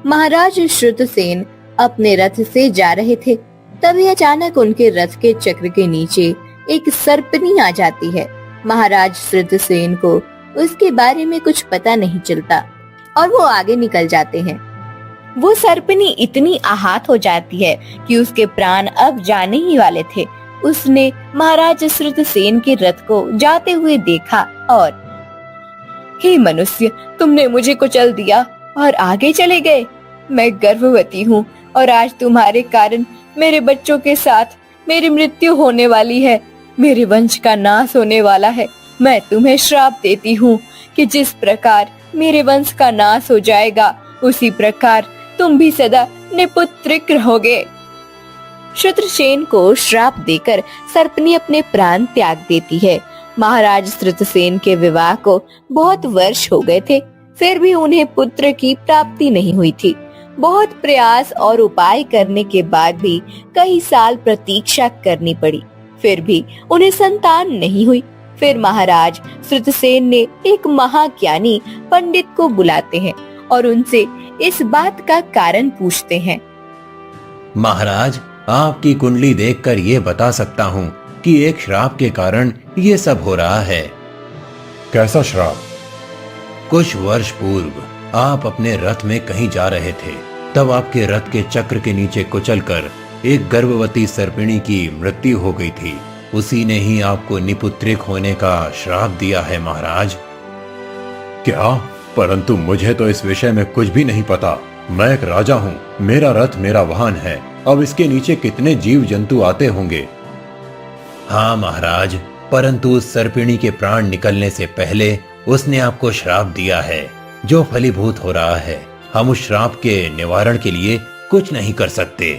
महाराज श्रुतसेन अपने रथ से जा रहे थे। तभी अचानक उनके रथ के चक्र के नीचे एक सर्पनी आ जाती है। महाराज श्रुतसेन को उसके बारे में कुछ पता नहीं चलता और वो आगे निकल जाते हैं। वो सर्पनी इतनी आहत हो जाती है कि उसके प्राण अब जाने ही वाले थे। उसने महाराज श्रुतसेन के रथ को जाते हुए देखा और, हे मनुष्य, तुमने मुझे कुचल दिया और आगे चले गए। मैं गर्भवती हूँ और आज तुम्हारे कारण मेरे बच्चों के साथ मेरी मृत्यु होने वाली है। मेरे वंश का नाश होने वाला है। मैं तुम्हें श्राप देती हूँ कि जिस प्रकार मेरे वंश का नाश हो जाएगा, उसी प्रकार तुम भी सदा निपुत्रिक रहोगे। श्रुतसेन को श्राप देकर सर्पनी अपने प्राण त्याग देती है। महाराज श्रुतसेन के विवाह को बहुत वर्ष हो गए थे, फिर भी उन्हें पुत्र की प्राप्ति नहीं हुई थी। बहुत प्रयास और उपाय करने के बाद भी कई साल प्रतीक्षा करनी पड़ी, फिर भी उन्हें संतान नहीं हुई। फिर महाराज श्रुतसेन ने एक महाज्ञानी पंडित को बुलाते हैं और उनसे इस बात का कारण पूछते हैं। महाराज, आपकी कुंडली देखकर ये बता सकता हूँ कि एक श्राप के कारण ये सब हो रहा है। कैसा श्राप? कुछ वर्ष पूर्व आप अपने रथ में कहीं जा रहे थे, तब आपके रथ के चक्र के नीचे कुचलकर एक गर्भवती सर्पिणी की मृत्यु हो गई थी। उसी ने ही आपको निपुत्रिक होने का श्राप दिया है महाराज। क्या? परंतु मुझे तो इस विषय में कुछ भी नहीं पता। मैं एक राजा हूँ, मेरा रथ मेरा वाहन है। अब इसके नीचे कितने जीव जंतु आते होंगे। हाँ महाराज, परंतु उस सर्पिणी के प्राण निकलने से पहले उसने आपको श्राप दिया है, जो फलीभूत हो रहा है। हम उस श्राप के निवारण के लिए कुछ नहीं कर सकते।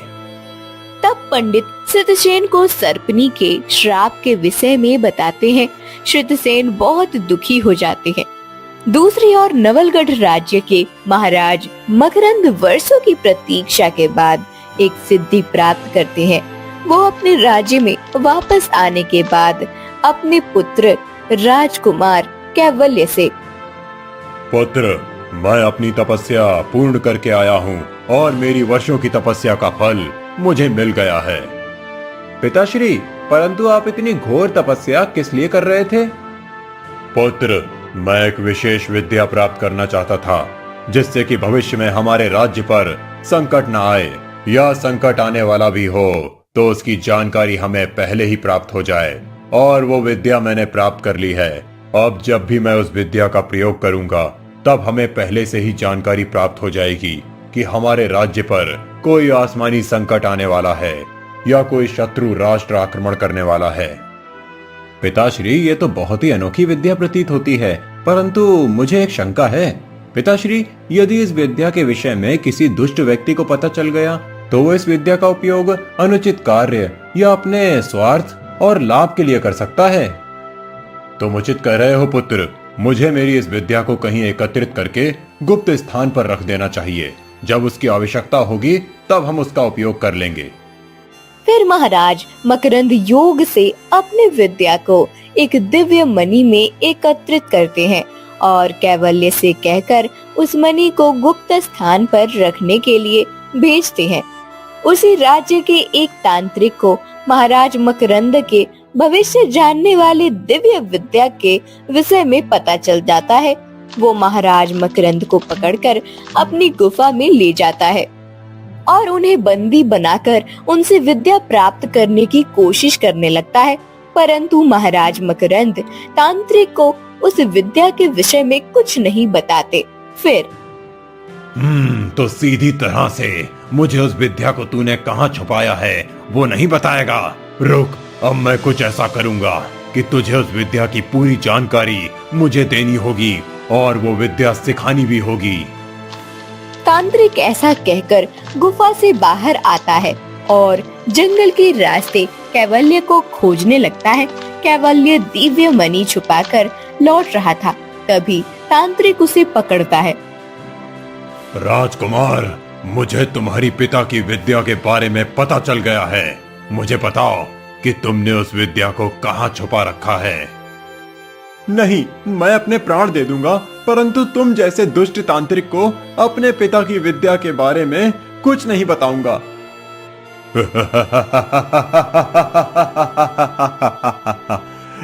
तब पंडित श्रुतसेन को सर्पनी के श्राप के विषय में बताते हैं। श्रुतसेन बहुत दुखी हो जाते हैं। दूसरी ओर नवलगढ़ राज्य के महाराज मकरंद वर्षों की प्रतीक्षा के बाद एक सिद्धि प्राप्त करते हैं। वो अपने राज्य में वापस आने के बाद अपने पुत्र राजकुमार कैवल्य से, पुत्र, मैं अपनी तपस्या पूर्ण करके आया हूँ और मेरी वर्षों की तपस्या का फल मुझे मिल गया है। पिताश्री, परंतु आप इतनी घोर तपस्या किस लिए कर रहे थे? पुत्र, मैं एक विशेष विद्या प्राप्त करना चाहता था, जिससे कि भविष्य में हमारे राज्य पर संकट न आए, या संकट आने वाला भी हो तो उसकी जानकारी हमें पहले ही प्राप्त हो जाए। और वो विद्या मैंने प्राप्त कर ली है। अब जब भी मैं उस विद्या का प्रयोग करूंगा, तब हमें पहले से ही जानकारी प्राप्त हो जाएगी कि हमारे राज्य पर कोई आसमानी संकट आने वाला है या कोई शत्रु राष्ट्र आक्रमण करने वाला है। पिताश्री, ये तो बहुत ही अनोखी विद्या प्रतीत होती है, परंतु मुझे एक शंका है। पिताश्री, यदि इस विद्या के विषय में किसी दुष्ट व्यक्ति को पता चल गया, तो वो इस विद्या का उपयोग अनुचित कार्य या अपने स्वार्थ और लाभ के लिए कर सकता है। तुम उचित कह रहे हो पुत्र। मुझे मेरी इस विद्या को कहीं एकत्रित करके गुप्त स्थान पर रख देना चाहिए। जब उसकी आवश्यकता होगी, तब हम उसका उपयोग कर लेंगे। फिर महाराज मकरंद योग से अपने विद्या को एक दिव्य मणि में एकत्रित करते हैं और कैवल्य से कहकर उस मणि को गुप्त स्थान पर रखने के लिए भेजते हैं। उसी राज्य के एक तांत्रिक को महाराज मकरंद के भविष्य जानने वाले दिव्य विद्या के विषय में पता चल जाता है। वो महाराज मकरंद को पकड़कर अपनी गुफा में ले जाता है और उन्हें बंदी बनाकर उनसे विद्या प्राप्त करने की कोशिश करने लगता है। परंतु महाराज मकरंद तांत्रिक को उस विद्या के विषय में कुछ नहीं बताते। फिर तो सीधी तरह से मुझे उस विद्या को तूने कहाँ छुपाया है वो नहीं बताएगा। रुक, अब मैं कुछ ऐसा करूंगा कि तुझे उस विद्या की पूरी जानकारी मुझे देनी होगी और वो विद्या सिखानी भी होगी। तांत्रिक ऐसा कहकर गुफा से बाहर आता है और जंगल के रास्ते कैवल्य को खोजने लगता है। कैवल्य दिव्य मणि छुपाकर लौट रहा था, तभी तांत्रिक उसे पकड़ता है। राजकुमार, मुझे तुम्हारी पिता की विद्या के बारे में पता चल गया है। मुझे बताओ कि तुमने उस विद्या को कहाँ छुपा रखा है। नहीं, मैं अपने प्राण दे दूंगा, परंतु तुम जैसे दुष्ट तांत्रिक को अपने पिता की विद्या के बारे में कुछ नहीं बताऊंगा।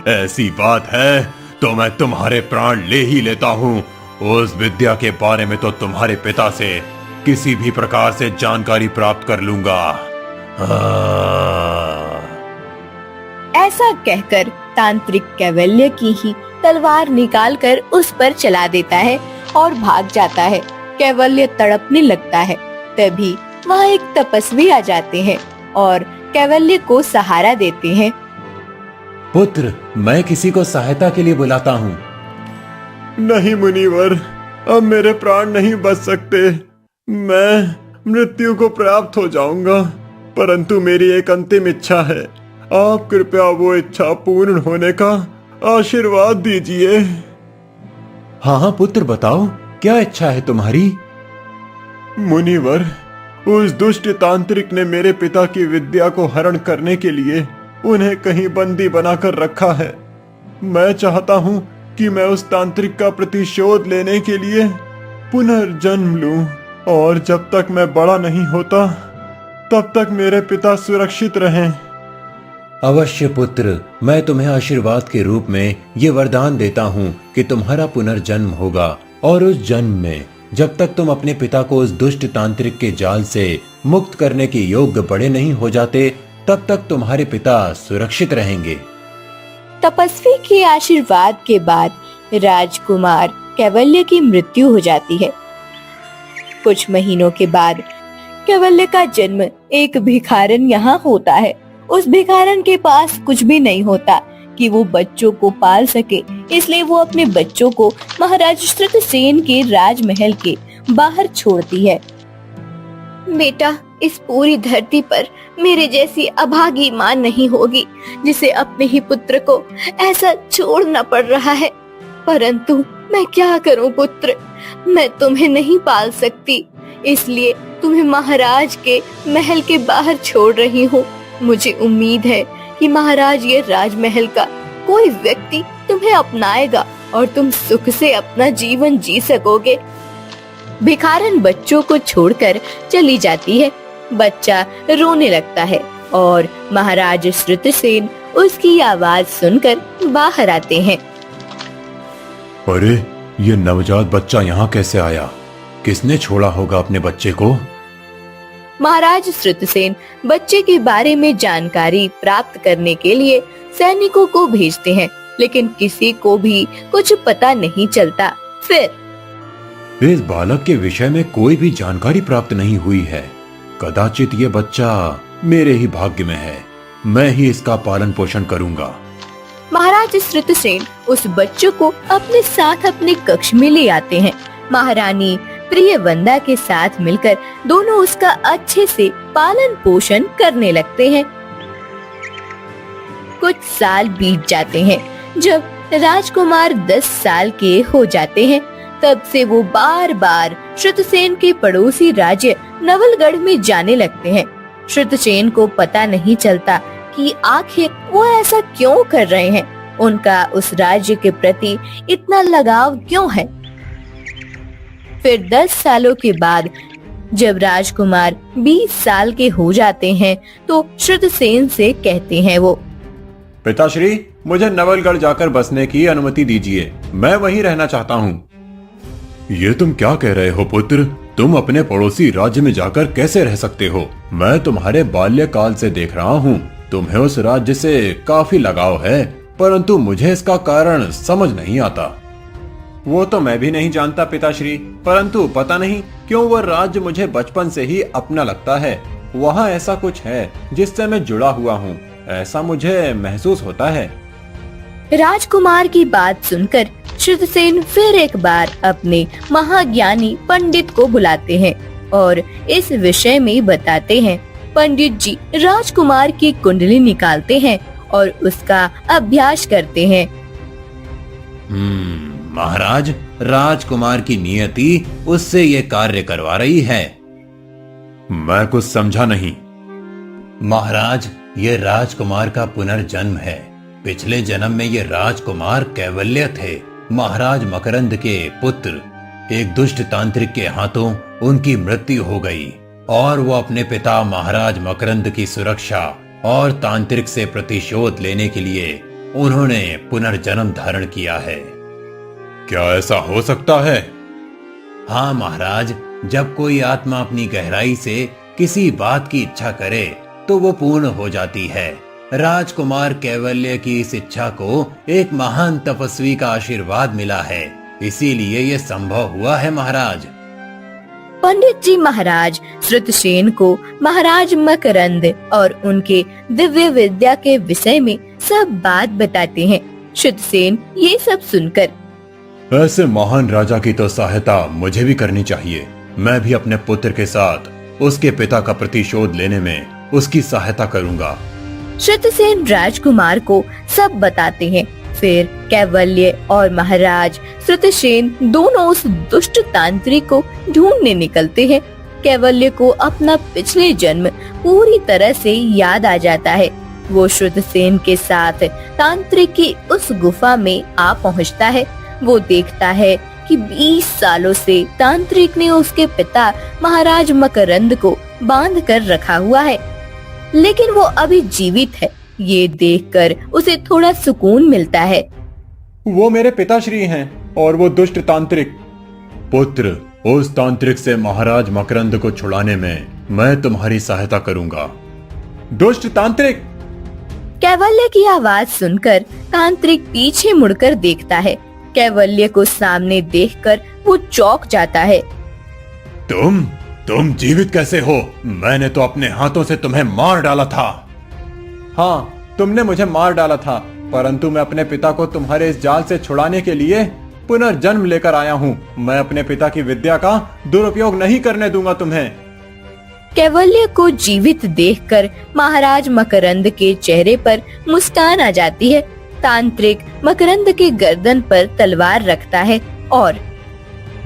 ऐसी बात है तो मैं तुम्हारे प्राण ले ही लेता हूँ। उस विद्या के बारे में तो तुम्हारे पिता से किसी भी प्रकार से जानकारी प्राप्त कर लूंगा। ऐसा कहकर तांत्रिक कैवल्य की ही तलवार निकालकर उस पर चला देता है और भाग जाता है। कैवल्य तड़पने लगता है। तभी वहाँ एक तपस्वी आ जाते हैं और कैवल्य को सहारा देते हैं। पुत्र, मैं किसी को सहायता के लिए बुलाता हूँ। नहीं मुनिवर, अब मेरे प्राण नहीं बच सकते। मैं मृत्यु को प्राप्त हो जाऊंगा, परंतु मेरी एक अंतिम इच्छा है। आप कृपया वो इच्छा पूर्ण होने का आशीर्वाद दीजिए। हाँ हाँ पुत्र, बताओ क्या इच्छा है तुम्हारी? मुनिवर, उस दुष्ट तांत्रिक ने मेरे पिता की विद्या को हरण करने के लिए उन्हें कहीं बंदी बनाकर रखा है। मैं चाहता हूँ कि मैं उस तांत्रिक का प्रतिशोध लेने के लिए पुनर्जन्म लूं, और जब तक मैं बड़ा नहीं होता तब तक मेरे पिता सुरक्षित रहें। अवश्य पुत्र, मैं तुम्हें आशीर्वाद के रूप में ये वरदान देता हूँ कि तुम्हारा पुनर्जन्म होगा, और उस जन्म में जब तक तुम अपने पिता को उस दुष्ट तांत्रिक के जाल से मुक्त करने के योग्य बड़े नहीं हो जाते, तब तक तुम्हारे पिता सुरक्षित रहेंगे। तपस्वी के आशीर्वाद के बाद राजकुमार कैवल्य की मृत्यु हो जाती है। कुछ महीनों के बाद कैवल्य का जन्म एक भिखारन यहाँ होता है। उस भिखारन के पास कुछ भी नहीं होता कि वो बच्चों को पाल सके, इसलिए वो अपने बच्चों को महाराज श्रुतसेन के राजमहल के बाहर छोड़ती है। बेटा, इस पूरी धरती पर मेरे जैसी अभागी माँ नहीं होगी जिसे अपने ही पुत्र को ऐसा छोड़ना पड़ रहा है। परंतु मैं क्या करूं पुत्र, मैं तुम्हें नहीं पाल सकती, इसलिए तुम्हें महाराज के महल के बाहर छोड़ रही हूँ। मुझे उम्मीद है कि महाराज ये राजमहल का कोई व्यक्ति तुम्हें अपनाएगा और तुम सुख से अपना जीवन जी सकोगे। भिखारन बच्चों को छोड़कर चली जाती है। बच्चा रोने लगता है और महाराज श्रुतसेन उसकी आवाज सुनकर बाहर आते हैं। अरे, ये नवजात बच्चा यहाँ कैसे आया? किसने छोड़ा होगा अपने बच्चे को? महाराज श्रुतसेन बच्चे के बारे में जानकारी प्राप्त करने के लिए सैनिकों को भेजते हैं, लेकिन किसी को भी कुछ पता नहीं चलता। फिर इस बालक के विषय में कोई भी जानकारी प्राप्त नहीं हुई है। कदाचित ये बच्चा मेरे ही भाग्य में है। मैं ही इसका पालन पोषण करूंगा। महाराज श्रुतसेन उस बच्चों को अपने साथ अपने कक्ष में ले आते हैं। महारानी प्रियवंदा के साथ मिलकर दोनों उसका अच्छे से पालन पोषण करने लगते हैं। कुछ साल बीत जाते हैं। जब राजकुमार 10 साल के हो जाते हैं, तब से वो बार बार श्रुतसेन के पड़ोसी राज्य नवलगढ़ में जाने लगते हैं। श्रुतसेन को पता नहीं चलता कि आखिर वो ऐसा क्यों कर रहे हैं। उनका उस राज्य के प्रति इतना लगाव क्यों है। फिर 10 सालों के बाद जब राजकुमार 20 साल के हो जाते हैं, तो श्रुतसेन से कहते हैं वो, पिताश्री, मुझे नवलगढ़ जाकर बसने की अनुमति दीजिए। मैं वहीं रहना चाहता हूँ। ये तुम क्या कह रहे हो पुत्र? तुम अपने पड़ोसी राज्य में जाकर कैसे रह सकते हो? मैं तुम्हारे बाल्यकाल से देख रहा हूँ, तुम्हें उस राज्य से काफी लगाव है, परंतु मुझे इसका कारण समझ नहीं आता। वो तो मैं भी नहीं जानता पिताश्री, परंतु पता नहीं क्यों वह राज्य मुझे बचपन से ही अपना लगता है। वहाँ ऐसा कुछ है जिससे मैं जुड़ा हुआ हूँ, ऐसा मुझे महसूस होता है। राजकुमार की बात सुनकर श्रुतसेन फिर एक बार अपने महाज्ञानी पंडित को बुलाते हैं और इस विषय में बताते हैं। पंडित जी राजकुमार की कुंडली निकालते हैं और उसका अभ्यास करते हैं। महाराज, राजकुमार की नियति उससे ये कार्य करवा रही है। मैं कुछ समझा नहीं। महाराज, ये राजकुमार का पुनर्जन्म है। पिछले जन्म में ये राजकुमार कैवल्य थे, महाराज मकरंद के पुत्र। एक दुष्ट तांत्रिक के हाथों उनकी मृत्यु हो गई और वो अपने पिता महाराज मकरंद की सुरक्षा और तांत्रिक से प्रतिशोध लेने के लिए उन्होंने पुनर्जन्म धारण किया है। क्या ऐसा हो सकता है? हाँ महाराज, जब कोई आत्मा अपनी गहराई से किसी बात की इच्छा करे तो वो पूर्ण हो जाती है। राजकुमार कैवल्य की इस इच्छा को एक महान तपस्वी का आशीर्वाद मिला है, इसीलिए ये संभव हुआ है महाराज। पंडित जी महाराज श्रुतसेन को महाराज मकरंद और उनके दिव्य विद्या के विषय में सब बात बताते हैं। श्रुतसेन ये सब सुनकर, ऐसे महान राजा की तो सहायता मुझे भी करनी चाहिए। मैं भी अपने पुत्र के साथ उसके पिता का प्रतिशोध लेने में उसकी सहायता करूंगा। श्रुतसेन राजकुमार को सब बताते हैं। फिर कैवल्य और महाराज श्रुतसेन दोनों उस दुष्ट तांत्रिक को ढूंढने निकलते हैं। कैवल्य को अपना पिछले जन्म पूरी तरह से याद आ जाता है। वो श्रुतसेन के साथ तांत्रिक की उस गुफा में आ पहुंचता है। वो देखता है कि 20 सालों से तांत्रिक ने उसके पिता महाराज मकरंद को बांध कर रखा हुआ है, लेकिन वो अभी जीवित है। ये देखकर उसे थोड़ा सुकून मिलता है। वो मेरे पिताश्री हैं और वो दुष्ट तांत्रिक। पुत्र, उस तांत्रिक से महाराज मकरंद को छुड़ाने में मैं तुम्हारी सहायता करूंगा। दुष्ट तांत्रिक! कैवल्य की आवाज सुनकर तांत्रिक पीछे मुड़कर देखता है। कैवल्य को सामने देखकर वो चौंक जाता है। तुम जीवित कैसे हो? मैंने तो अपने हाथों से तुम्हें मार डाला था। हाँ, तुमने मुझे मार डाला था, परंतु मैं अपने पिता को तुम्हारे इस जाल से छुड़ाने के लिए पुनर्जन्म लेकर आया हूँ। मैं अपने पिता की विद्या का दुरुपयोग नहीं करने दूंगा तुम्हें। कैवल्य को जीवित देखकर महाराज मकरंद के चेहरे पर मुस्कान आ जाती है। तांत्रिक मकरंद के गर्दन पर तलवार रखता है और,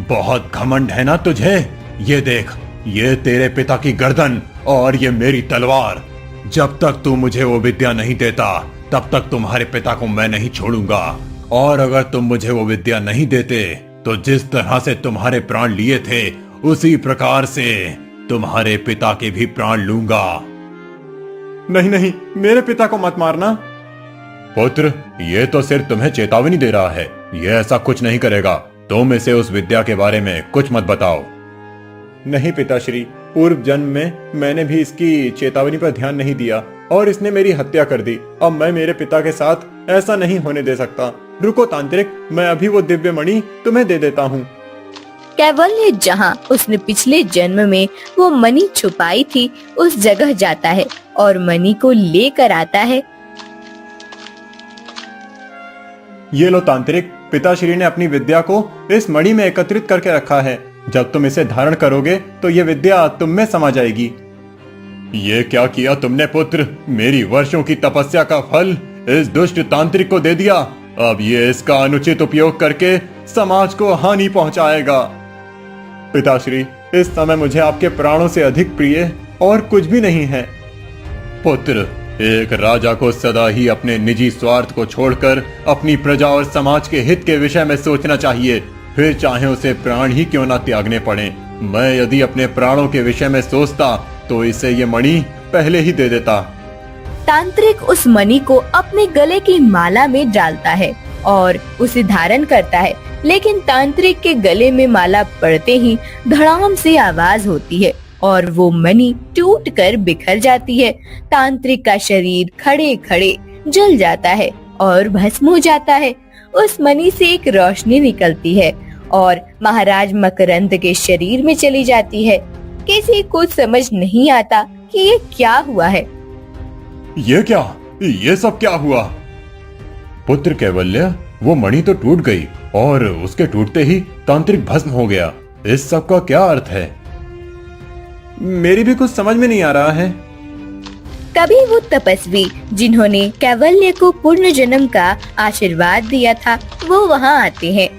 बहुत घमंड है ना तुझे? ये देख, ये तेरे पिता की गर्दन और ये मेरी तलवार। जब तक तू मुझे वो विद्या नहीं देता तब तक तुम्हारे पिता को मैं नहीं छोड़ूंगा, और अगर तुम मुझे वो विद्या नहीं देते तो जिस तरह से तुम्हारे प्राण लिए थे उसी प्रकार से तुम्हारे पिता के भी प्राण लूंगा। नहीं नहीं, मेरे पिता को मत मारना। पुत्र, ये तो सिर्फ तुम्हें चेतावनी दे रहा है, ये ऐसा कुछ नहीं करेगा। तुम इसे उस विद्या के बारे में कुछ मत बताओ। नहीं पिताश्री, पूर्व जन्म में मैंने भी इसकी चेतावनी पर ध्यान नहीं दिया और इसने मेरी हत्या कर दी। अब मैं मेरे पिता के साथ ऐसा नहीं होने दे सकता। रुको तांत्रिक, मैं अभी वो दिव्य मणि तुम्हें दे देता हूँ। कैवल्य जहाँ उसने पिछले जन्म में वो मणि छुपाई थी उस जगह जाता है और मणि को लेकर आता है। ये लो तांत्रिक, पिताश्री ने अपनी विद्या को इस मणि में एकत्रित करके रखा है। जब तुम इसे धारण करोगे तो ये विद्या तुम में समा जाएगी। ये क्या किया तुमने पुत्र? मेरी वर्षों की तपस्या का फल इस दुष्ट तांत्रिक को दे दिया। अब ये इसका अनुचित उपयोग करके समाज को हानि पहुंचाएगा। पिताश्री, इस समय मुझे आपके प्राणों से अधिक प्रिय और कुछ भी नहीं है। पुत्र, एक राजा को सदा ही अपने निजी स्वार्थ को छोड़कर अपनी प्रजा और समाज के हित के विषय में सोचना चाहिए, फिर चाहे उसे प्राण ही क्यों ना त्यागने पड़े। मैं यदि अपने प्राणों के विषय में सोचता तो इसे ये मणि पहले ही दे देता। तांत्रिक उस मणि को अपने गले की माला में डालता है और उसे धारण करता है, लेकिन तांत्रिक के गले में माला पड़ते ही धड़ाम से आवाज होती है और वो मणि टूटकर बिखर जाती है। तांत्रिक का शरीर खड़े खड़े जल जाता है और भस्म हो जाता है। उस मणि से एक रोशनी निकलती है और महाराज मकरंद के शरीर में चली जाती है। किसी को समझ नहीं आता कि ये क्या हुआ है। ये सब क्या हुआ? पुत्र कैवल्य, वो मणि तो टूट गई और उसके टूटते ही तांत्रिक भस्म हो गया। इस सब का क्या अर्थ है? मेरी भी कुछ समझ में नहीं आ रहा है। तभी वो तपस्वी जिन्होंने कैवल्य को पूर्ण जन्म का आशीर्वाद दिया था वो वहाँ आते हैं।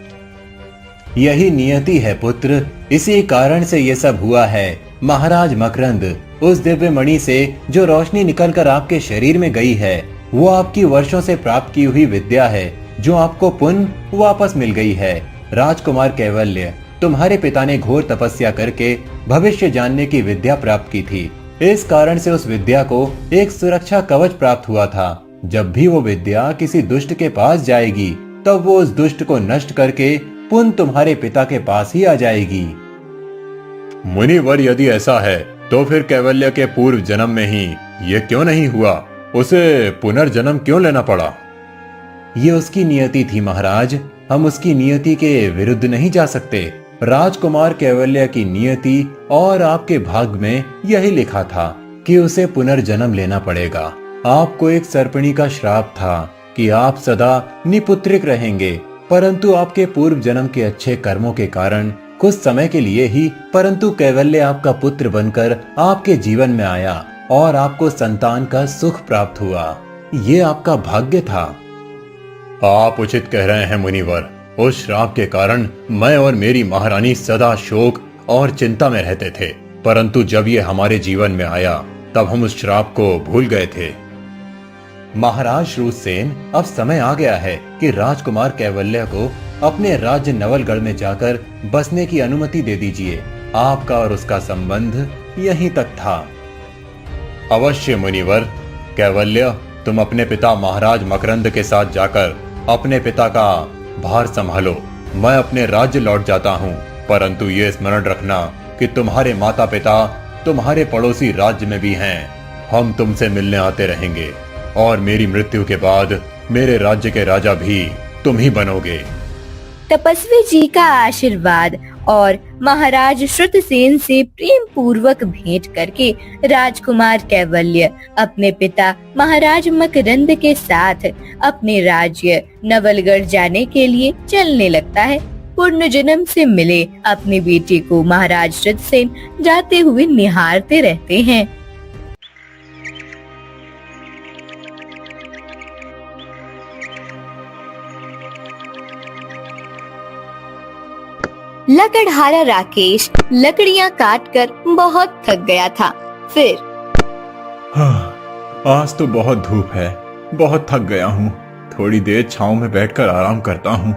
यही नियति है पुत्र, इसी कारण से ये सब हुआ है। महाराज मकरंद, उस दिव्य मणि से जो रोशनी निकलकर आपके शरीर में गई है, वो आपकी वर्षों से प्राप्त की हुई विद्या है जो आपको पुनः वापस मिल गई है। राजकुमार कैवल्य, तुम्हारे पिता ने घोर तपस्या करके भविष्य जानने की विद्या प्राप्त की थी। इस कारण से उस विद्या को एक सुरक्षा कवच प्राप्त हुआ था। जब भी वो विद्या किसी दुष्ट के पास जाएगी तब वो उस दुष्ट को नष्ट करके पुनः तुम्हारे पिता के पास ही आ जाएगी। मुनिवर, यदि ऐसा है तो फिर कैवल्य के पूर्व जन्म में ही ये क्यों नहीं हुआ? उसे पुनर्जन्म क्यों लेना पड़ा? ये उसकी नियति थी महाराज, हम उसकी नियति के विरुद्ध नहीं जा सकते। राजकुमार कैवल्य की नियति और आपके भाग्य में यही लिखा था कि उसे पुनर्जन्म लेना पड़ेगा। आपको एक सर्पिणी का श्राप था कि आप सदा निपुत्रिक रहेंगे, परंतु आपके पूर्व जन्म के अच्छे कर्मों के कारण कुछ समय के लिए ही परंतु कैवल्य आपका पुत्र बनकर आपके जीवन में आया और आपको संतान का सुख प्राप्त हुआ। ये आपका भाग्य था। आप उचित कह रहे हैं मुनिवर। उस श्राप के कारण मैं और मेरी महारानी सदा शोक और चिंता में रहते थे, परंतु जब ये हमारे जीवन में आया तब हम उस श्राप को भूल गए थे। महाराज श्रुतसेन, अब समय आ गया है कि राजकुमार कैवल्य को अपने राज्य नवलगढ़ में जाकर बसने की अनुमति दे दीजिए। आपका और उसका संबंध यहीं तक था। अवश्य मुनिवर। कैवल्य, तुम अपने पिता महाराज मकरंद के साथ जाकर अपने पिता का भार संभालो। मैं अपने राज्य लौट जाता हूँ, परंतु ये स्मरण रखना कि तुम्हारे माता पिता तुम्हारे पड़ोसी राज्य में भी हैं। हम तुमसे मिलने आते रहेंगे और मेरी मृत्यु के बाद मेरे राज्य के राजा भी तुम ही बनोगे। तपस्वी जी का आशीर्वाद और महाराज श्रुतसेन से प्रेम पूर्वक भेंट करके राजकुमार कैवल्य अपने पिता महाराज मकरंद के साथ अपने राज्य नवलगढ़ जाने के लिए चलने लगता है। पूर्ण जन्म से मिले अपनी बेटी को महाराज श्रुतसेन जाते हुए निहारते रहते हैं। लकड़हारा राकेश लकड़ियां काटकर बहुत थक गया था। फिर आज तो बहुत धूप है, बहुत थक गया हूँ। थोड़ी देर छांव में बैठकर आराम करता हूँ।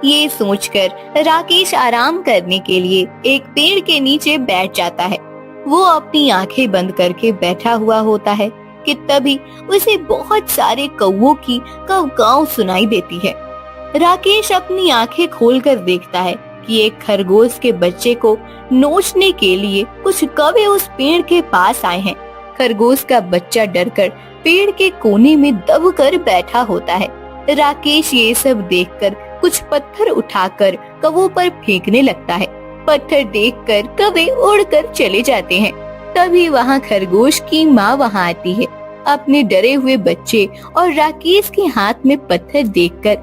ये सोचकर राकेश आराम करने के लिए एक पेड़ के नीचे बैठ जाता है। वो अपनी आंखें बंद करके बैठा हुआ होता है कि तभी उसे बहुत सारे कौवों की कवकाव सुनाई देती है। राकेश अपनी आंखें खोलकर देखता है कि एक खरगोश के बच्चे को नोचने के लिए कुछ कौवे उस पेड़ के पास आए हैं। खरगोश का बच्चा डरकर पेड़ के कोने में दबकर बैठा होता है। राकेश ये सब देखकर कुछ पत्थर उठाकर कौवों पर फेंकने लगता है। पत्थर देखकर कौवे उड़कर चले जाते हैं। तभी वहाँ खरगोश की माँ वहाँ आती है। अपने डरे हुए बच्चे और राकेश के हाथ में पत्थर देखकर,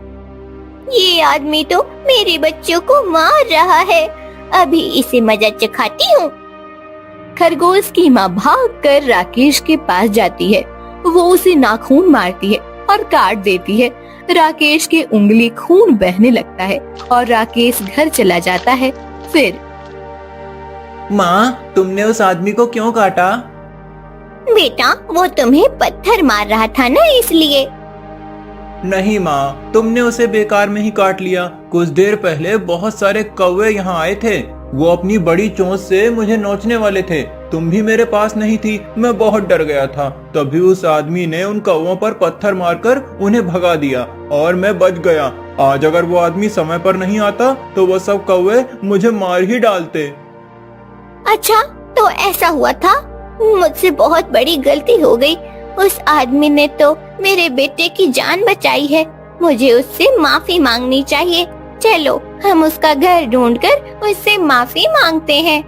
ये आदमी तो मेरे बच्चों को मार रहा है, अभी इसे मजा चखाती हूँ। खरगोश की माँ भागकर राकेश के पास जाती है। वो उसे नाखून मारती है और काट देती है। राकेश के उंगली खून बहने लगता है और राकेश घर चला जाता है। फिर माँ, तुमने उस आदमी को क्यों काटा? बेटा, वो तुम्हें पत्थर मार रहा था ना, इसलिए। नहीं माँ, तुमने उसे बेकार में ही काट लिया। कुछ देर पहले बहुत सारे कौवे यहाँ आए थे। वो अपनी बड़ी चोंच से मुझे नोचने वाले थे। तुम भी मेरे पास नहीं थी, मैं बहुत डर गया था। तभी उस आदमी ने उन कौवों पर पत्थर मारकर उन्हें भगा दिया और मैं बच गया। आज अगर वो आदमी समय पर नहीं आता तो वो सब कौवे मुझे मार ही डालते। अच्छा, तो ऐसा हुआ था। मुझसे बहुत बड़ी गलती हो गई। उस आदमी ने तो मेरे बेटे की जान बचाई है। मुझे उससे माफी मांगनी चाहिए। चलो, हम उसका घर ढूंढकर उससे माफी मांगते हैं।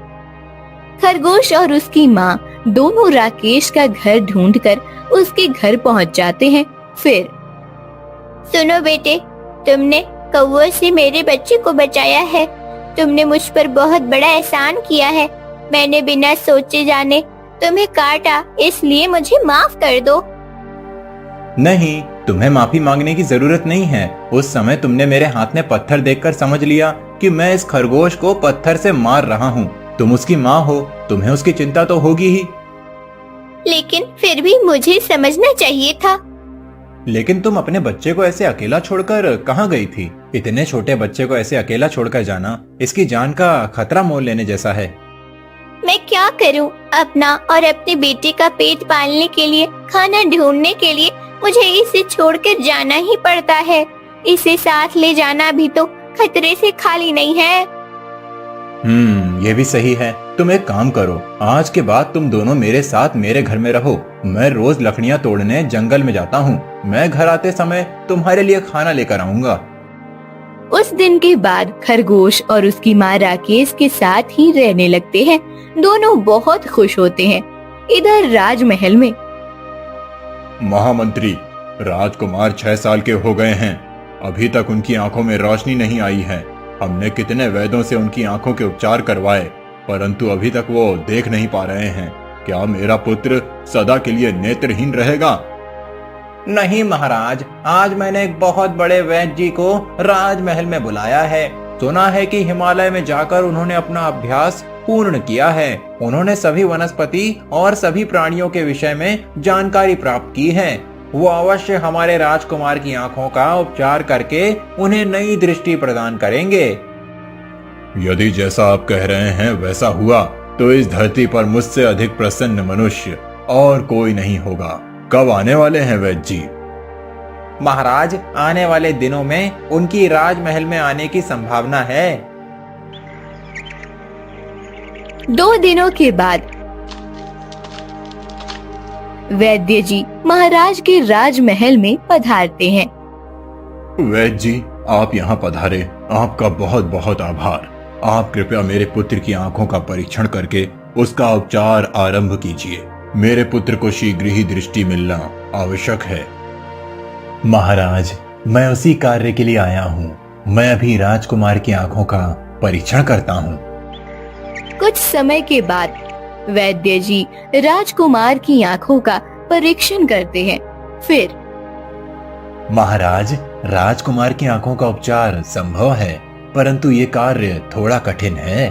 खरगोश और उसकी माँ दोनों राकेश का घर ढूंढकर उसके घर पहुँच जाते हैं। फिर, सुनो बेटे, तुमने कौवों से मेरे बच्चे को बचाया है। तुमने मुझ पर बहुत बड़ा एहसान किया है। मैंने बिना सोचे जाने तुम्हें काटा, इसलिए मुझे माफ कर दो। नहीं, तुम्हें माफी मांगने की जरूरत नहीं है। उस समय तुमने मेरे हाथ में पत्थर देखकर समझ लिया कि मैं इस खरगोश को पत्थर से मार रहा हूँ। तुम उसकी माँ हो, तुम्हें उसकी चिंता तो होगी ही। लेकिन फिर भी मुझे समझना चाहिए था। लेकिन तुम अपने बच्चे को ऐसे अकेला छोड़कर कहाँ गई थी? इतने छोटे बच्चे को ऐसे अकेला छोड़कर जाना इसकी जान का खतरा मोल लेने जैसा है। मैं क्या करूं? अपना और अपने बेटे का पेट पालने के लिए, खाना ढूंढने के लिए मुझे इसे छोड़कर जाना ही पड़ता है। इसे साथ ले जाना भी तो खतरे से खाली नहीं है। ये भी सही है। तुम एक काम करो, आज के बाद तुम दोनों मेरे साथ मेरे घर में रहो। मैं रोज लकड़ियाँ तोड़ने जंगल में जाता हूँ। मैं घर आते समय तुम्हारे लिए खाना लेकर आऊंगा। उस दिन के बाद खरगोश और उसकी माँ राकेश के साथ ही रहने लगते हैं। दोनों बहुत खुश होते हैं। इधर राजमहल में महामंत्री, राजकुमार 6 साल के हो गए हैं। अभी तक उनकी आंखों में रोशनी नहीं आई है। हमने कितने वैद्यों से उनकी आंखों के उपचार करवाए, परंतु अभी तक वो देख नहीं पा रहे हैं। क्या मेरा पुत्र सदा के लिए नेत्रहीन रहेगा? नहीं महाराज, आज मैंने एक बहुत बड़े वैद्य जी को राजमहल में बुलाया है। सुना है कि हिमालय में जाकर उन्होंने अपना अभ्यास पूर्ण किया है। उन्होंने सभी वनस्पति और सभी प्राणियों के विषय में जानकारी प्राप्त की है। वो अवश्य हमारे राजकुमार की आंखों का उपचार करके उन्हें नई दृष्टि प्रदान करेंगे। यदि जैसा आप कह रहे हैं वैसा हुआ तो इस धरती पर मुझसे अधिक प्रसन्न मनुष्य और कोई नहीं होगा। कब आने वाले हैं वैद्य जी? महाराज, आने वाले दिनों में उनकी राजमहल में आने की संभावना है। 2 दिनों के बाद वैद्य जी महाराज के राजमहल में पधारते हैं। वैद्य जी, आप यहाँ पधारे। आपका बहुत बहुत आभार। आप कृपया मेरे पुत्र की आंखों का परीक्षण करके उसका उपचार आरंभ कीजिए। मेरे पुत्र को शीघ्र ही दृष्टि मिलना आवश्यक है। महाराज, मैं उसी कार्य के लिए आया हूँ। मैं अभी राजकुमार की आंखों का परीक्षण करता हूँ। कुछ समय के बाद वैद्य जी राजकुमार की आंखों का परीक्षण करते हैं। फिर महाराज, राजकुमार की आंखों का उपचार संभव है, परंतु ये कार्य थोड़ा कठिन है।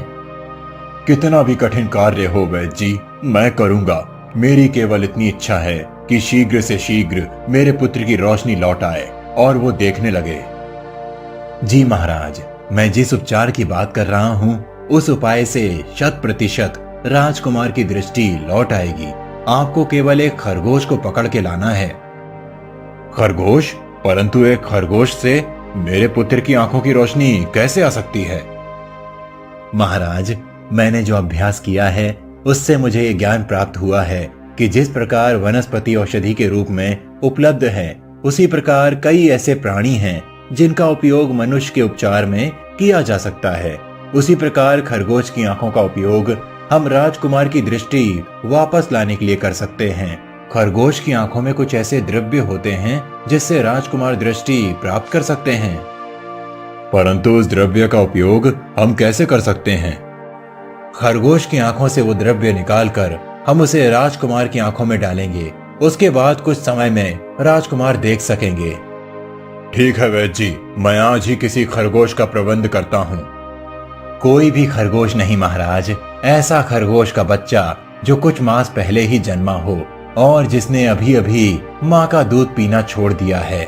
कितना भी कठिन कार्य हो वैद्य जी, मैं करूंगा। मेरी केवल इतनी इच्छा है कि शीघ्र से शीघ्र मेरे पुत्र की रोशनी लौट आए और वो देखने लगे। जी महाराज, मैं जिस उपचार की बात कर रहा हूँ उस उपाय से 100% राजकुमार की दृष्टि लौट आएगी। आपको केवल एक खरगोश को पकड़ के लाना है। खरगोश? परंतु एक खरगोश से मेरे पुत्र की आंखों की रोशनी कैसे आ सकती है? महाराज, मैंने जो अभ्यास किया है उससे मुझे ये ज्ञान प्राप्त हुआ है कि जिस प्रकार वनस्पति औषधि के रूप में उपलब्ध है, उसी प्रकार कई ऐसे प्राणी हैं जिनका उपयोग मनुष्य के उपचार में किया जा सकता है। उसी प्रकार खरगोश की आंखों का उपयोग हम राजकुमार की दृष्टि वापस लाने के लिए कर सकते हैं। खरगोश की आंखों में कुछ ऐसे द्रव्य होते हैं जिससे राजकुमार दृष्टि प्राप्त कर सकते हैं। परंतु उस द्रव्य का उपयोग हम कैसे कर सकते हैं? खरगोश की आंखों से वो द्रव्य निकालकर हम उसे राजकुमार की आंखों में डालेंगे। उसके बाद कुछ समय में राजकुमार देख सकेंगे। ठीक है वैद्य जी, मैं आज ही किसी खरगोश का प्रबंध करता हूँ। कोई भी खरगोश नहीं महाराज, ऐसा खरगोश का बच्चा जो कुछ मास पहले ही जन्मा हो और जिसने अभी अभी माँ का दूध पीना छोड़ दिया है।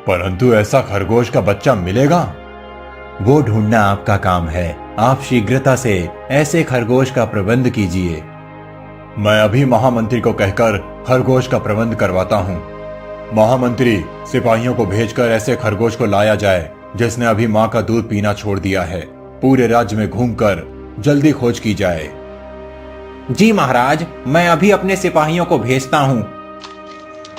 परंतु ऐसा खरगोश का बच्चा मिलेगा? वो ढूंढना आपका काम है। आप शीघ्रता से ऐसे खरगोश का प्रबंध कीजिए। मैं अभी महामंत्री को कहकर खरगोश का प्रबंध करवाता हूँ। महामंत्री, सिपाहियों को भेजकर ऐसे खरगोश को लाया जाए जिसने अभी माँ का दूध पीना छोड़ दिया है। पूरे राज्य में घूमकर जल्दी खोज की जाए। जी महाराज, मैं अभी अपने सिपाहियों को भेजता हूँ।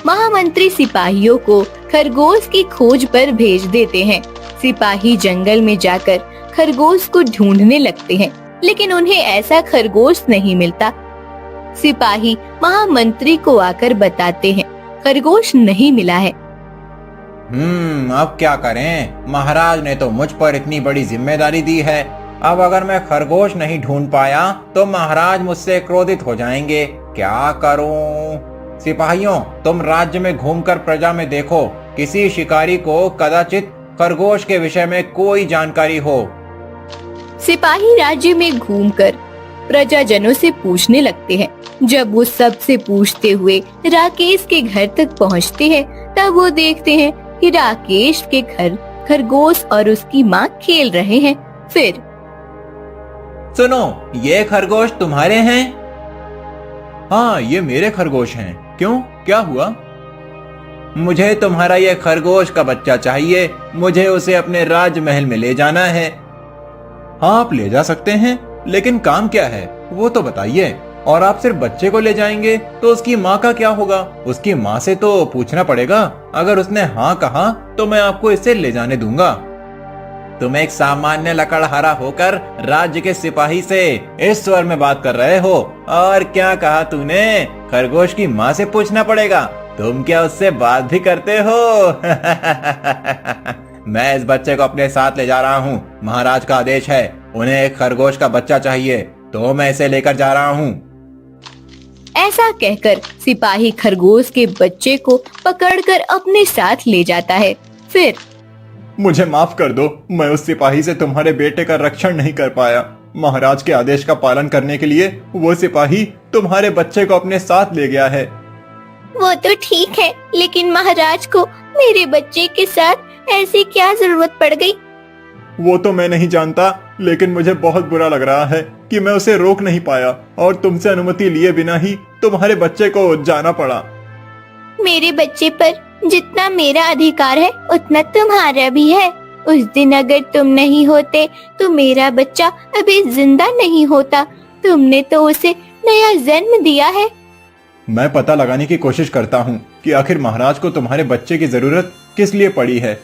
महामंत्री सिपाहियों को खरगोश की खोज पर भेज देते हैं। सिपाही जंगल में जाकर खरगोश को ढूंढने लगते हैं, लेकिन उन्हें ऐसा खरगोश नहीं मिलता। सिपाही महामंत्री को आकर बताते हैं खरगोश नहीं मिला है। अब क्या करें? महाराज ने तो मुझ पर इतनी बड़ी जिम्मेदारी दी है। अब अगर मैं खरगोश नहीं ढूंढ पाया तो महाराज मुझसे क्रोधित हो जाएंगे। क्या करूं? सिपाहियों, तुम राज्य में घूमकर प्रजा में देखो, किसी शिकारी को कदाचित खरगोश के विषय में कोई जानकारी हो। सिपाही राज्य में घूमकर प्रजाजनों से पूछने लगते हैं। जब वो सबसे पूछते हुए राकेश के घर तक पहुंचते हैं, तब वो देखते हैं कि राकेश के घर खरगोश और उसकी माँ खेल रहे हैं। फिर सुनो, ये खरगोश तुम्हारे हैं? हाँ, ये मेरे खरगोश हैं। क्यों, क्या हुआ? मुझे तुम्हारा ये खरगोश का बच्चा चाहिए। मुझे उसे अपने राजमहल में ले जाना है। हाँ, आप ले जा सकते हैं, लेकिन काम क्या है वो तो बताइए। और आप सिर्फ बच्चे को ले जाएंगे तो उसकी माँ का क्या होगा? उसकी माँ से तो पूछना पड़ेगा। अगर उसने हाँ कहा तो मैं आपको इसे ले जाने दूंगा। तुम एक सामान्य लकड़हारा होकर राज्य के सिपाही से इस स्वर में बात कर रहे हो। और क्या कहा तूने? खरगोश की माँ से पूछना पड़ेगा? तुम क्या उससे बात भी करते हो? मैं इस बच्चे को अपने साथ ले जा रहा हूँ। महाराज का आदेश है, उन्हें एक खरगोश का बच्चा चाहिए, तो मैं इसे लेकर जा रहा हूँ। ऐसा कहकर सिपाही खरगोश के बच्चे को पकड़कर अपने साथ ले जाता है। फिर मुझे माफ कर दो, मैं उस सिपाही से तुम्हारे बेटे का रक्षण नहीं कर पाया। महाराज के आदेश का पालन करने के लिए वो सिपाही तुम्हारे बच्चे को अपने साथ ले गया है। वो तो ठीक है, लेकिन महाराज को मेरे बच्चे के साथ ऐसी क्या जरूरत पड़ गई? वो तो मैं नहीं जानता, लेकिन मुझे बहुत बुरा लग रहा है कि मैं उसे रोक नहीं पाया और तुमसे अनुमति लिए बिना ही तुम्हारे बच्चे को जाना पड़ा। मेरे बच्चे पर जितना मेरा अधिकार है उतना तुम्हारा भी है। उस दिन अगर तुम नहीं होते तो मेरा बच्चा अभी जिंदा नहीं होता। तुमने तो उसे नया जन्म दिया है। मैं पता लगाने की कोशिश करता हूँ कि आखिर महाराज को तुम्हारे बच्चे की जरूरत किस लिए पड़ी है।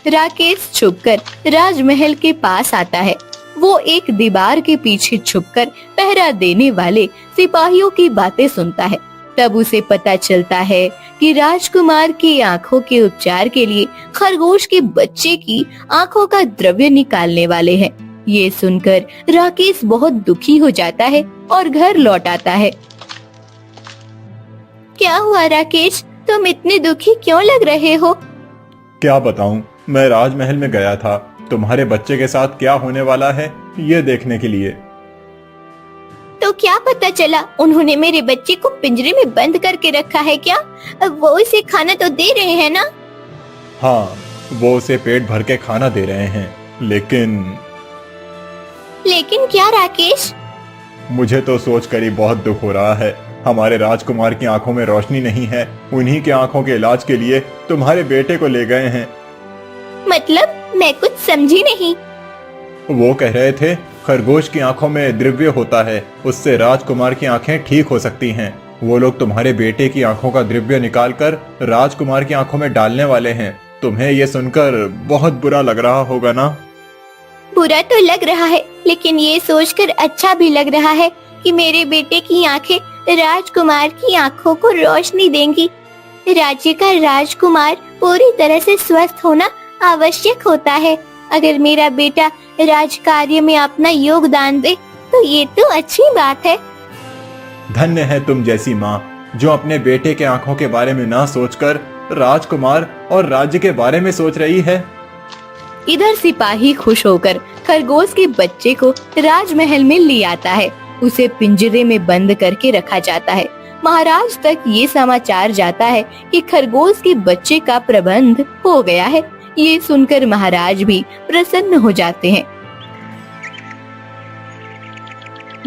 राकेश छुपकर राजमहल के पास आता है। वो एक दीवार के पीछे छुपकर पहरा देने वाले सिपाहियों की बातें सुनता है। तब उसे पता चलता है कि राजकुमार की आंखों के उपचार के लिए खरगोश के बच्चे की आंखों का द्रव्य निकालने वाले हैं। ये सुनकर राकेश बहुत दुखी हो जाता है और घर लौट आता है। क्या हुआ राकेश, तुम इतने दुखी क्यों लग रहे हो? क्या बताऊं, मैं राजमहल में गया था तुम्हारे बच्चे के साथ क्या होने वाला है ये देखने के लिए। तो क्या पता चला? उन्होंने मेरे बच्चे को पिंजरे में बंद करके रखा है क्या? वो उसे खाना तो दे रहे हैं ना? हाँ, वो उसे पेट भर के खाना दे रहे हैं, लेकिन क्या राकेश? मुझे तो सोचकर ही बहुत दुख हो रहा है। हमारे राजकुमार की आंखों में रोशनी नहीं है। उन्हीं की आंखों के इलाज के लिए तुम्हारे बेटे को ले गए हैं। मतलब मैं कुछ समझी नहीं। वो कह रहे थे खरगोश की आंखों में द्रव्य होता है, उससे राजकुमार की आंखें ठीक हो सकती हैं। वो लोग तुम्हारे बेटे की आंखों का द्रव्य निकालकर राजकुमार की आंखों में डालने वाले हैं। तुम्हें ये सुनकर बहुत बुरा लग रहा होगा ना? बुरा तो लग रहा है, लेकिन ये सोचकर अच्छा भी लग रहा है कि मेरे बेटे की आंखें राजकुमार की आंखों को रोशनी देंगी। राज्य का राजकुमार पूरी तरह से स्वस्थ होना आवश्यक होता है। अगर मेरा बेटा राजकार्य में अपना योगदान दे तो ये तो अच्छी बात है। धन्य है तुम जैसी माँ, जो अपने बेटे के आंखों के बारे में ना सोचकर राजकुमार और राज्य के बारे में सोच रही है। इधर सिपाही खुश होकर खरगोश के बच्चे को राजमहल में ले आता है। उसे पिंजरे में बंद करके रखा जाता है। महाराज तक ये समाचार जाता है कि खरगोश के बच्चे का प्रबंध हो गया है। ये सुनकर महाराज भी प्रसन्न हो जाते हैं।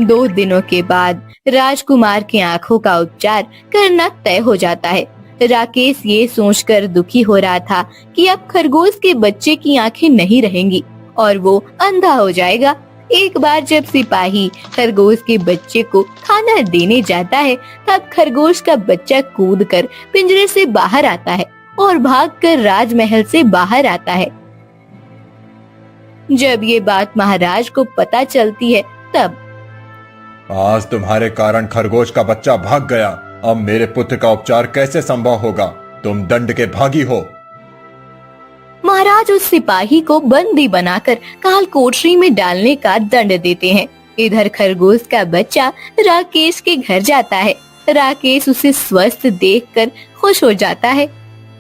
2 दिनों के बाद राजकुमार की आंखों का उपचार करना तय हो जाता है। राकेश ये सोचकर दुखी हो रहा था कि अब खरगोश के बच्चे की आंखें नहीं रहेंगी और वो अंधा हो जाएगा। एक बार जब सिपाही खरगोश के बच्चे को खाना देने जाता है, तब खरगोश का बच्चा कूदकर पिंजरे से बाहर आता है और भागकर राजमहल से बाहर आता है। जब ये बात महाराज को पता चलती है, तब आज तुम्हारे कारण खरगोश का बच्चा भाग गया। अब मेरे पुत्र का उपचार कैसे संभव होगा? तुम दंड के भागी हो। महाराज उस सिपाही को बंदी बनाकर काल कोठरी में डालने का दंड देते हैं। इधर खरगोश का बच्चा राकेश के घर जाता है। राकेश उसे स्वस्थ देखकर खुश हो जाता है।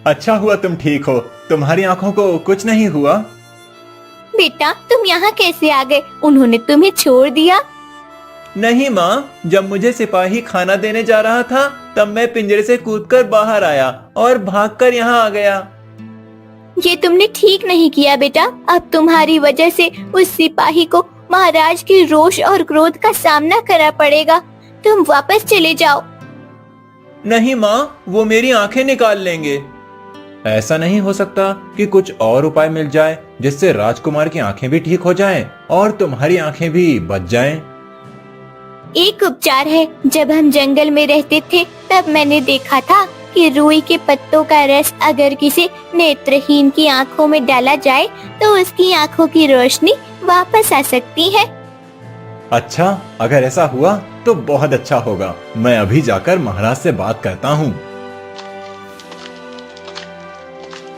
अच्छा हुआ तुम ठीक हो, तुम्हारी आंखों को कुछ नहीं हुआ। बेटा, तुम यहाँ कैसे आ गए? उन्होंने तुम्हें छोड़ दिया? नहीं माँ, जब मुझे सिपाही खाना देने जा रहा था तब मैं पिंजरे से कूदकर बाहर आया और भागकर यहाँ आ गया। ये तुमने ठीक नहीं किया बेटा। अब तुम्हारी वजह से उस सिपाही को महाराज की रोष और क्रोध का सामना करना पड़ेगा। तुम वापस चले जाओ। नहीं माँ, वो मेरी आंखें निकाल लेंगे। ऐसा नहीं हो सकता कि कुछ और उपाय मिल जाए जिससे राजकुमार की आंखें भी ठीक हो जाएं और तुम्हारी आंखें भी बच जाएं। एक उपचार है। जब हम जंगल में रहते थे तब मैंने देखा था कि रुई के पत्तों का रस अगर किसी नेत्रहीन की आंखों में डाला जाए तो उसकी आंखों की रोशनी वापस आ सकती है। अच्छा, अगर ऐसा हुआ तो बहुत अच्छा होगा। मैं अभी जाकर महाराज से बात करता हूँ।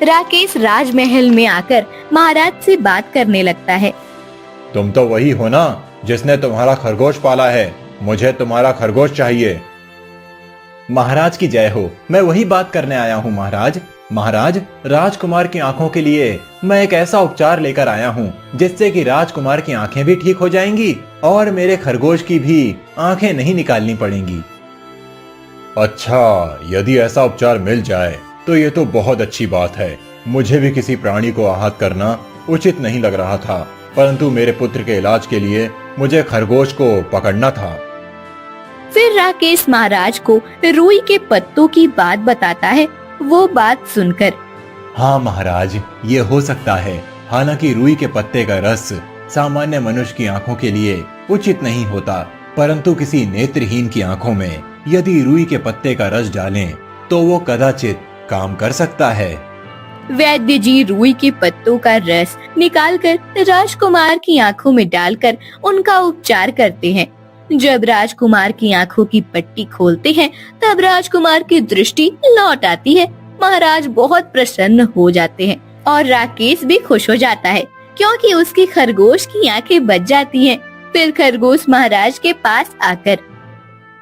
राकेश राजमहल में आकर महाराज से बात करने लगता है। तुम तो वही हो ना जिसने तुम्हारा खरगोश पाला है। मुझे तुम्हारा खरगोश चाहिए। महाराज की जय हो। मैं वही बात करने आया हूँ महाराज। महाराज, राजकुमार की आंखों के लिए मैं एक ऐसा उपचार लेकर आया हूँ जिससे कि राजकुमार की आंखें भी ठीक हो जाएंगी और मेरे खरगोश की भी आंखें नहीं निकालनी पड़ेंगी। अच्छा, यदि ऐसा उपचार मिल जाए तो ये तो बहुत अच्छी बात है। मुझे भी किसी प्राणी को आहत करना उचित नहीं लग रहा था, परंतु मेरे पुत्र के इलाज के लिए मुझे खरगोश को पकड़ना था। फिर राकेश महाराज को रुई के पत्तों की बात बताता है। वो बात सुनकर, हाँ महाराज, ये हो सकता है। हालांकि रुई के पत्ते का रस सामान्य मनुष्य की आंखों के लिए उचित नहीं होता, परंतु किसी नेत्रहीन की आंखों में यदि रुई के पत्ते का रस डालें तो वो कदाचित काम कर सकता है। वैद्य जी रुई के पत्तों का रस निकालकर राजकुमार की आंखों में डालकर उनका उपचार करते हैं। जब राजकुमार की आंखों की पट्टी खोलते हैं तब राजकुमार की दृष्टि लौट आती है। महाराज बहुत प्रसन्न हो जाते हैं और राकेश भी खुश हो जाता है क्योंकि उसकी खरगोश की आंखें बच जाती हैं। फिर खरगोश महाराज के पास आकर,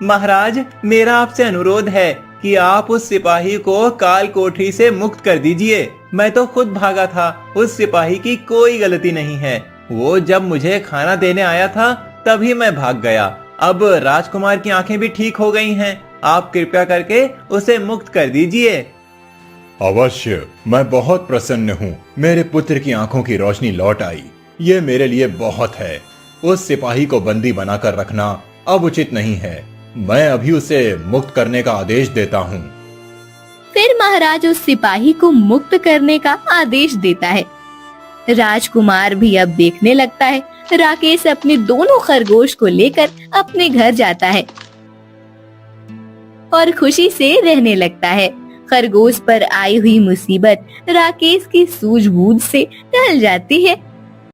महाराज, मेरा आपसे अनुरोध है कि आप उस सिपाही को काल कोठरी से मुक्त कर दीजिए। मैं तो खुद भागा था। उस सिपाही की कोई गलती नहीं है। वो जब मुझे खाना देने आया था तभी मैं भाग गया। अब राजकुमार की आंखें भी ठीक हो गई हैं। आप कृपया करके उसे मुक्त कर दीजिए। अवश्य, मैं बहुत प्रसन्न हूँ। मेरे पुत्र की आंखों की रोशनी लौट आई। ये मेरे लिए बहुत है। उस सिपाही को बंदी बनाकर रखना अब उचित नहीं है। मैं अभी उसे मुक्त करने का आदेश देता हूँ। फिर महाराज उस सिपाही को मुक्त करने का आदेश देता है। राजकुमार भी अब देखने लगता है। राकेश अपने दोनों खरगोश को लेकर अपने घर जाता है और खुशी से रहने लगता है। खरगोश पर आई हुई मुसीबत राकेश की सूझबूझ से टल जाती है